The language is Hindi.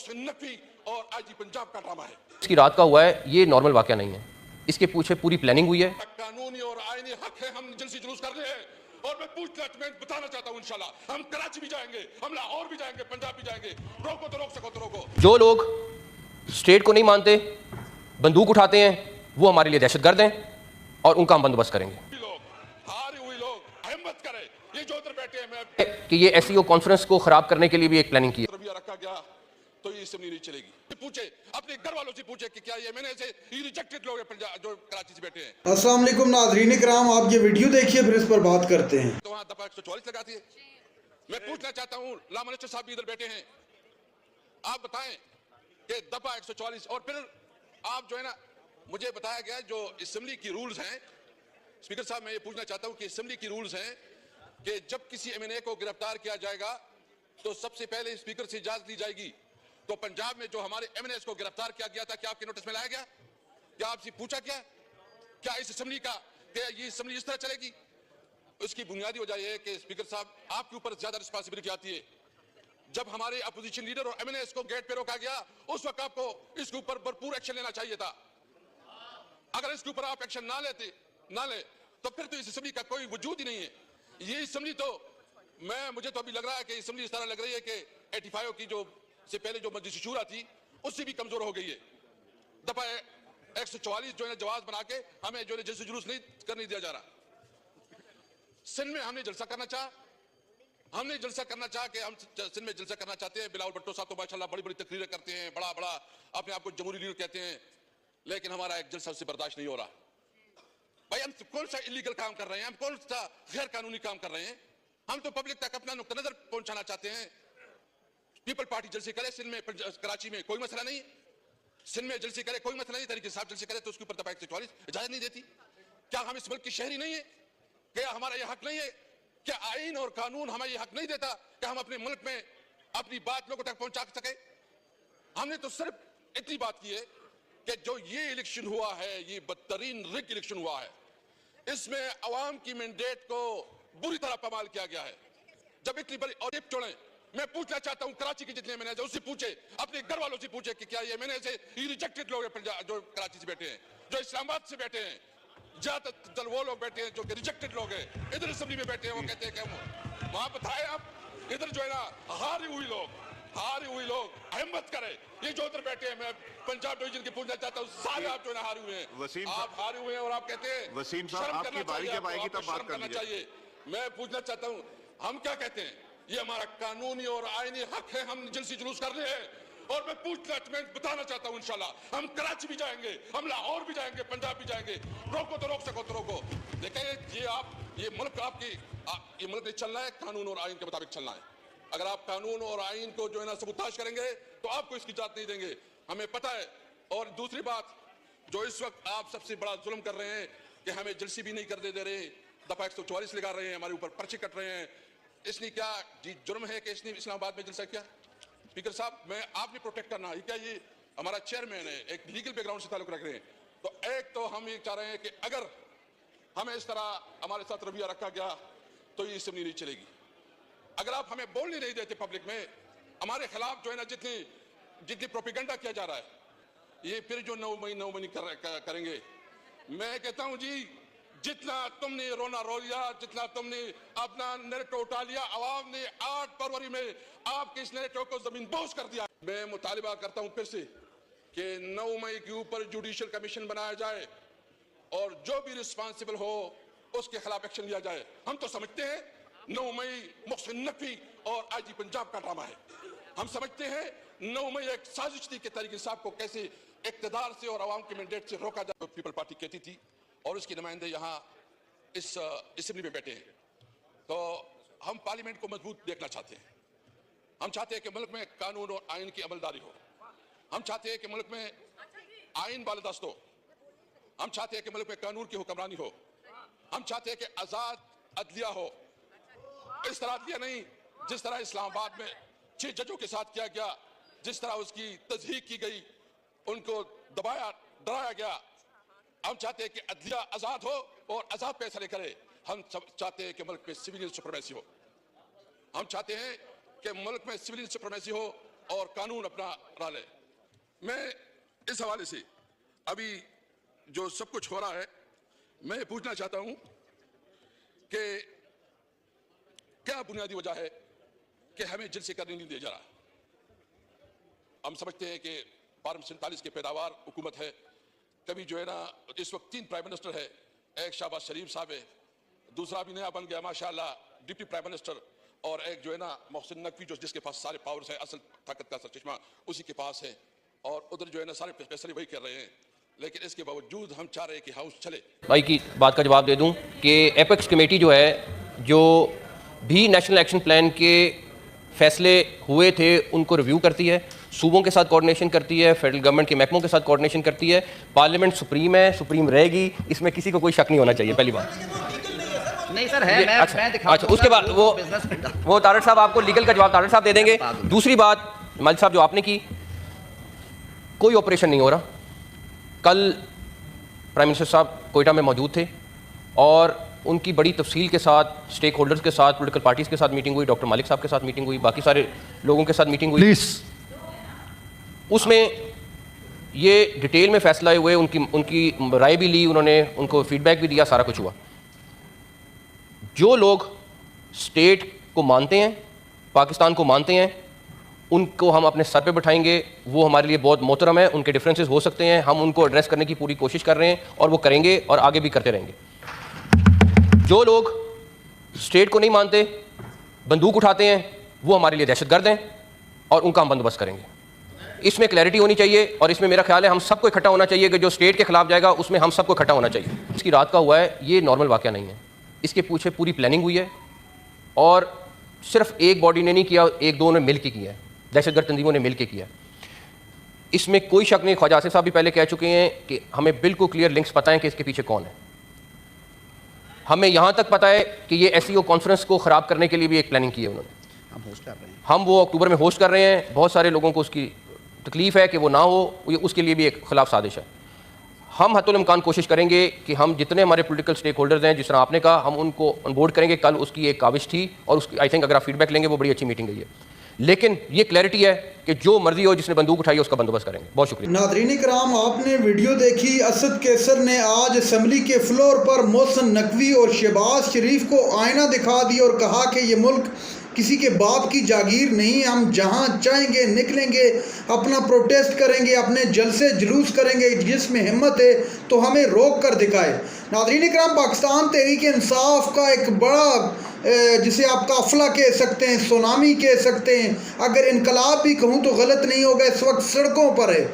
मोहसिन नकवी और आईजी पंजाब का ड्रामा है। इसकी रात का हुआ है, ये नॉर्मल वाकया नहीं है, इसके पीछे पूरी प्लानिंग हुई है। कानूनी और आईनी हक है, हम जल्दी जुलूस कर रहे हैं और मैं पूछताछ में बताना चाहता हूँ इंशाल्लाह हम कराची भी जाएंगे, हम लाहौर भी जाएंगे, पंजाब भी जाएंगे। रोको तो रोक सको तो रोको। जो लोग स्टेट को नहीं मानते, बंदूक उठाते हैं, वो हमारे लिए दहशतगर्द हैं और उनका हम बंदोबस्त करेंगे। हारे हुए लोग हिम्मत करें, ये जो उधर बैठे हैं मैं कि ये एसईओ कॉन्फ्रेंस को खराब करने के लिए भी एक प्लानिंग की है। रवैया रखा गया तो ये असेंबली नहीं चलेगी। पूछे अपने घर वालों से पूछे कि क्या ये मैंने से ये रिजेक्टेड लोग हैं पंजाब जो कराची से बैठे हैं। अस्सलाम वालेकुम नाज़रीन इकराम, आप ये वीडियो देखिए फिर इस पर बात करते हैं। तो वहाँ दफा 144 लगाती है। मैं पूछना चाहता हूँ लामनिस्टर साहब भी इधर बैठे हैं, आप बताएं कि दफा 144 और फिर आप जो है ना मुझे बताया गया जो असेंबली की रूल्स हैं। स्पीकर साहब मैं ये पूछना चाहता हूँ कि असेंबली की रूल्स हैं कि जब किसी एमएनए को गिरफ्तार किया जाएगा तो सबसे पहले स्पीकर से इजाजत ली जाएगी। तो पंजाब में जो हमारे एमएनएस को गिरफ्तार किया गया था, क्या आपके नोटिस में लाया गया? क्या आपसे पूछा क्या क्या इस असेंबली का क्या ये असेंबली इस तरह चलेगी? उसकी बुनियादी वजह यह है कि स्पीकर साहब आपके ऊपर ज्यादा रिस्पांसिबिलिटी आती है। जब हमारे अपोजिशन लीडर और एमएनएस को गेट पे रोका गया उस वक्त आपको इसके ऊपर भरपूर एक्शन लेना चाहिए था। अगर इसके ऊपर आप एक्शन ना ले तो फिर तो इस असेंबली का कोई वजूद ही नहीं है। ये असेंबली तो मुझे तो अभी लग रहा है कि असेंबली इस तरह लग रही है कि 85 की जो से पहले जो मजलिस शूरा थी उससे भी कमजोर हो गई है। दफा 144 जो है जवाब बना के हमें जो है जल्से जुलूस नहीं करने दिया जा रहा। सिंध में हमने जलसा करना चाहा कि हम सिंध में जलसा करना चाहते हैं। बिलावल भुट्टो साहब तो माशाल्लाह बड़ी बड़ी तकरीरें करते हैं, बड़ा बड़ा अपने आप को जमहूरी लीडर कहते हैं, लेकिन हमारा एक जलसा से बर्दाश्त नहीं हो रहा। भाई हम कौन सा इलीगल काम कर रहे हैं, हम कौन सा गैर कानूनी काम कर रहे हैं? हम तो पब्लिक तक अपना नुक्ता नजर पहुंचाना चाहते हैं। पीपल पार्टी जलसे करे सिंध में, कराची में कोई मसला नहीं, सिंध में जलसे करे कोई मसला नहीं, तरीके साहब जलसे करे तो उसके ऊपर दफा 144 इजाजत नहीं देती। क्या हम इस मुल्क की शहरी नहीं है? क्या हमारा यह हक नहीं है? क्या आईन और कानून हमें यह हक नहीं देता कि हम अपने मुल्क में अपनी बात लोगों तक पहुंचा सके? हमने तो सिर्फ इतनी बात की है कि जो ये इलेक्शन हुआ है ये बदतरीन रिग इलेक्शन हुआ है, इसमें अवाम की मैंडेट को बुरी तरह पामाल किया गया है। जब इतनी बड़ी और चुने मैं पूछना चाहता हूं कराची के जितने मैंने उससे पूछे, अपने घर वालों से पूछे कि क्या ये मैंने से ये रिजेक्टेड लोग हैं पंजाब जो कराची से बैठे हैं, जो इस्लामाबाद से बैठे हैं, ज्यादातर वो लोग बैठे हैं जो कि रिजेक्टेड लोग हैं। इधर असेंबली में बैठे हैं, वो कहते हैं कि हम वहां बताए आप इधर जो है ना हारे हुए लोग हिम्मत करें। ये जो उधर बैठे हैं मैं पंजाब डिवीजन की पूछना चाहता हूँ, सारे आप जो है ना हारे हुए हैं, आप हारे हुए हैं और आप कहते हैं वसीम साहब आपकी बारी जब आएगी तब बात करना चाहिए। मैं पूछना चाहता हूँ हम क्या कहते हैं, ये हमारा कानूनी और आईनी हक है, हम जल्दी जुलूस कर रहे हैं और मैं पूछताछ में बताना चाहता हूँ इंशाल्लाह हम कराची भी जाएंगे, हम लाहौर भी जाएंगे, पंजाब भी जाएंगे। रोको तो रोक सको तो रोको। देखिए ये मुल्क ये मुल्क नहीं चलना है, कानून और आईन के मुताबिक चलना है। अगर आप कानून और आईन को जो है ना सबूताज करेंगे तो आपको इसकी इजाजत नहीं देंगे, हमें पता है। और दूसरी बात जो इस वक्त आप सबसे बड़ा जुल्म कर रहे हैं कि हमें जलसी भी नहीं करने दे रहे, दफा 144 लगा रहे हैं, हमारे ऊपर पर्चे कट रहे हैं। इसने क्या जुर्म है कि इसने इस्लामाबाद में जलसा किया? स्पीकर साहब मैं आपने प्रोटेक्ट करना है क्या? ये हमारा चेयरमैन है, एक लीगल बैकग्राउंड से ताल्लुक रख रहे हैं। तो एक तो हम ये चाह रहे हैं कि अगर हमें इस तरह हमारे साथ रवैया रखा गया तो ये असेंबली नहीं चलेगी। अगर आप हमें बोलने नहीं देते पब्लिक में, हमारे खिलाफ जो है ना जितनी प्रोपेगेंडा किया जा रहा है, ये फिर जो 9 महीने करेंगे। मैं कहता हूं जी जितना तुमने रोना रो लिया, जितना तुमने अपना नैरेटिव उठा लिया, आवाम ने 8 फरवरी में आपके इस नैरेटिव को जमीन बोझ कर दिया। मैं मुतालिबा करता हूं फिर से कि 9 मई के ऊपर जुडिशियल कमीशन बनाया जाए और जो भी रिस्पांसिबल हो उसके खिलाफ एक्शन लिया जाए। हम तो समझते हैं 9 मई मोहसिन नकवी और आईजी पंजाब का ड्रामा है। हम समझते हैं 9 मई एक साजिश थी कि तरीके साहब को कैसे इक्तदार से और आवाम के मैंडेट से रोका जाए। पीपल पार्टी कहती थी और उसके नुमाइंदे यहाँ इस असेंबली में बैठे हैं। तो हम पार्लियामेंट को मजबूत देखना चाहते हैं। हम चाहते हैं कि मुल्क में कानून और आइन की अमलदारी हो। हम चाहते हैं कि मुल्क में आइन बालदस्त हो। हम चाहते हैं कि मुल्क में कानून की हुक्मरानी हो। हम चाहते हैं कि आजाद अदलिया हो। इस तरह अदलिया नहीं जिस तरह इस्लामाबाद में 6 जजों के साथ किया गया, जिस तरह उसकी तज़हीक की गई, उनको दबाया डराया गया। हम चाहते हैं कि अदलिया आजाद हो और आजाद फैसले करे। हम चाहते हैं कि मुल्क में सिविलियन सुप्रीमेसी हो। हम चाहते हैं कि मुल्क में सिविलियन सुप्रीमेसी हो और कानून अपना रा ले। मैं इस हवाले से अभी जो सब कुछ हो रहा है, मैं पूछना चाहता हूं कि क्या बुनियादी वजह है कि हमें जिलसे करने नहीं दिया जा रहा। हम समझते हैं कि 47 के पैदावार हुकूमत है, कभी जो है ना इस वक्त 3 प्राइम मिनिस्टर है, एक शहबाज शरीफ साहब है, दूसरा भी नया बन गया माशाल्लाह डिप्टी प्राइम मिनिस्टर, और एक जो है ना मोहसिन नकवी जो जिसके पास सारे पावर्स है, असल ताकत का असल चश्मा उसी के पास है, और उधर जो है ना सारे फैसले वही कर रहे हैं। लेकिन इसके बावजूद हम चाह रहे हैं कि हाउस चले। भाई की बात का जवाब दे दूं कि एपेक्स कमेटी जो है, जो भी नेशनल एक्शन प्लान के फैसले हुए थे उनको रिव्यू करती है, सूबों के साथ कोऑर्डिनेशन करती है, फेडरल गवर्नमेंट के महकमों के साथ कोऑर्डिनेशन करती है। पार्लियामेंट सुप्रीम है, सुप्रीम रहेगी, इसमें किसी को कोई शक नहीं होना चाहिए। पहली बात नहीं सर है, मैं दिखाऊंगा। अच्छा, उसके बाद वो तारड़ साहब आपको लीगल का जवाब तारड़ साहब दे देंगे। दूसरी बात मालिक साहब जो आपने की, कोई ऑपरेशन नहीं हो रहा। कल प्राइम मिनिस्टर साहब कोयटा में मौजूद थे और उनकी बड़ी तफसील के साथ स्टेक होल्डर्स के साथ, पॉलिटिकल पार्टीज़ के साथ मीटिंग हुई, डॉक्टर मालिक साहब के साथ मीटिंग हुई, बाकी सारे लोगों के साथ मीटिंग हुई। उसमें ये डिटेल में फैसला हुए, उनकी राय भी ली उन्होंने, उनको फीडबैक भी दिया, सारा कुछ हुआ। जो लोग स्टेट को मानते हैं, पाकिस्तान को मानते हैं, उनको हम अपने सर पे बैठाएंगे। वो हमारे लिए बहुत मोहतरम है, उनके डिफरेंसेस हो सकते हैं, हम उनको एड्रेस करने की पूरी कोशिश कर रहे हैं और वो करेंगे और आगे भी करते रहेंगे। जो लोग स्टेट को नहीं मानते, बंदूक उठाते हैं, वो हमारे लिए दहशतगर्द हैं और उनका हम बंदोबस्त करेंगे। इसमें क्लैरिटी होनी चाहिए और इसमें मेरा ख्याल है हम सबको इकट्ठा होना चाहिए कि जो स्टेट के खिलाफ जाएगा उसमें हम सबको इकट्ठा होना चाहिए। इसकी रात का हुआ है, ये नॉर्मल वाक़या नहीं है, इसके पीछे पूरी प्लानिंग हुई है और सिर्फ एक बॉडी ने नहीं किया, एक दो ने मिल के किया है, दहशतगर्द तंजीमों ने मिल के किया। इसमें कोई शक नहीं, ख्वाजा आसिफ साहब भी पहले कह चुके हैं कि हमें बिल्कुल क्लियर लिंक्स पता है कि इसके पीछे कौन है। हमें यहाँ तक पता है कि ये SEO कॉन्फ्रेंस को ख़राब करने के लिए भी एक प्लानिंग की है उन्होंने। हम होस्ट कर रहे हैं, हम वो अक्टूबर में होस्ट कर रहे हैं। बहुत सारे लोगों को उसकी तकलीफ़ है कि वो ना हो, उसके लिए भी एक खिलाफ साजिश है। हम हतुल इम्कान कोशिश करेंगे कि हम जितने हमारे पॉलिटिकल स्टेक होल्डर्स हैं, जिस तरह आपने कहा, हम उनको ऑनबोर्ड करेंगे। कल उसकी एक काविश थी और उसकी आई थिंक अगर आप फीडबैक लेंगे वो बड़ी अच्छी मीटिंग गई है। लेकिन ये क्लैरिटी है कि जो मर्जी हो, जिसने बंदूक उठाई है उसका बंदोबस्त करेंगे। बहुत शुक्रिया। नादरीन कराम, आपने वीडियो देखी। असद कैसर ने आज असम्बली के फ्लोर पर मोहसिन नकवी और शहबाज शरीफ को आईना दिखा दिया और कहा कि ये मुल्क किसी के बाप की जागीर नहीं, हम जहां चाहेंगे निकलेंगे, अपना प्रोटेस्ट करेंगे, अपने जलसे जुलूस करेंगे, जिसमें हिम्मत है तो हमें रोक कर दिखाए। नादरीन कराम, पाकिस्तान तहरीक इंसाफ का एक बड़ा जिसे आप काफिला कह सकते हैं, सुनामी कह सकते हैं, अगर इनकलाब भी कहूँ तो गलत नहीं होगा, इस वक्त सड़कों पर है।